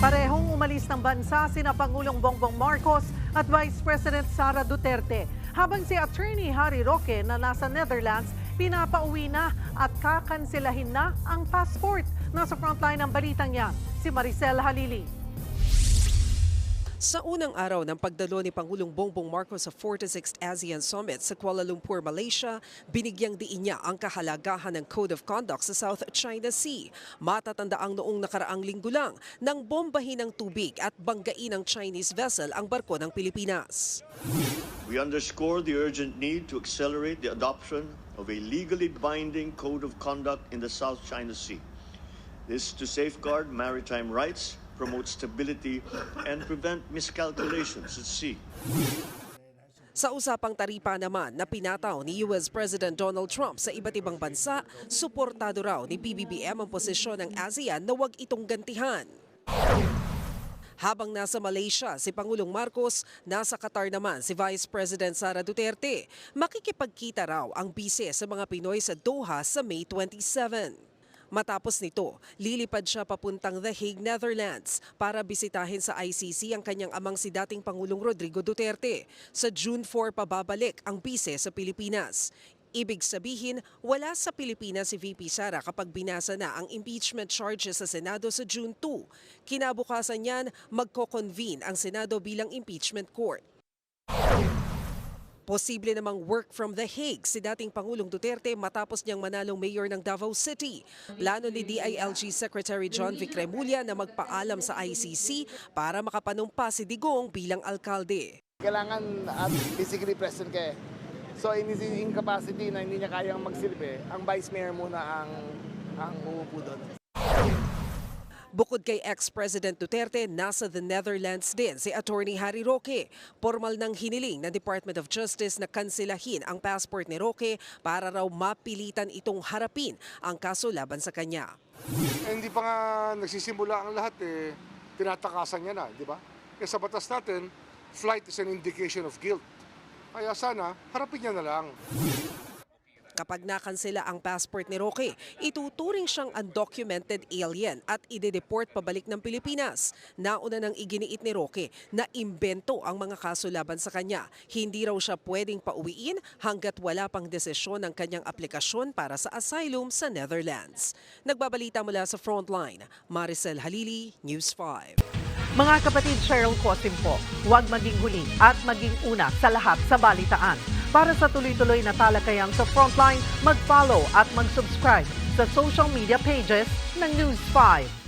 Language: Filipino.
Parehong umalis ng bansa sina Pangulong Bongbong Marcos at Vice President Sara Duterte. Habang si Attorney Harry Roque na nasa Netherlands, pinapauwi na at kakanselahin na ang passport. Nasa frontline ng balitang yan, si Maricel Halili. Sa unang araw ng pagdalo ni Pangulong Bongbong Marcos sa 46th ASEAN Summit sa Kuala Lumpur, Malaysia, binigyang diin niya ang kahalagahan ng Code of Conduct sa South China Sea. Matatandaang noong nakaraang linggo lang nang bombahin ng tubig at banggain ng Chinese vessel ang barko ng Pilipinas. We underscore the urgent need to accelerate the adoption of a legally binding Code of Conduct in the South China Sea. This to safeguard maritime rights, promote stability, and prevent miscalculations at sea. Sa usapang taripa naman na pinataw ni US President Donald Trump sa iba't ibang bansa, suportado raw ni PBBM ang posisyon ng ASEAN na huwag itong gantihan. Habang nasa Malaysia si Pangulong Marcos, nasa Qatar naman si Vice President Sara Duterte. Makikipagkita raw ang bise sa mga Pinoy sa Doha sa May 27. Matapos nito, lilipad siya papuntang The Hague, Netherlands para bisitahin sa ICC ang kanyang amang si dating Pangulong Rodrigo Duterte. Sa June 4 pababalik ang bise sa Pilipinas. Ibig sabihin, wala sa Pilipinas si VP Sara kapag binasa na ang impeachment charges sa Senado sa June 2. Kinabukasan niyan, magko-convene ang Senado bilang impeachment court. Posible namang work from The Hague si dating Pangulong Duterte matapos niyang manalong mayor ng Davao City. Plano ni DILG Secretary John Vic Remulla na magpaalam sa ICC para makapanumpa si Digong bilang alkalde. Kailangan physically present ka eh. So in his incapacity na hindi niya kayang magsilbi, ang vice mayor muna ang uupo doon. Bukod kay ex-President Duterte, nasa the Netherlands din si Attorney Harry Roque. Formal nang hiniling ng Department of Justice na kanselahin ang passport ni Roque para raw mapilitan itong harapin ang kaso laban sa kanya. Hindi pa nga nagsisimula ang lahat eh, tinatakasan niya na, di ba? Kaya sa batas natin, flight is an indication of guilt. Kaya sana, harapin niya na lang. Kapag nakansela ang passport ni Roque, ituturing siyang undocumented alien at ide-deport pabalik ng Pilipinas. Nauna nang iginiit ni Roque na imbento ang mga kaso laban sa kanya. Hindi raw siya pwedeng pauwiin hanggat wala pang desisyon ng kanyang aplikasyon para sa asylum sa Netherlands. Nagbabalita mula sa Frontline, Maricel Halili, News 5. Mga kapatid, Cheryl Cosim po, huwag maging huli at maging una sa lahat sa balitaan. Para sa tuloy-tuloy na talakayan sa Frontline, mag-follow at mag-subscribe sa social media pages ng News 5.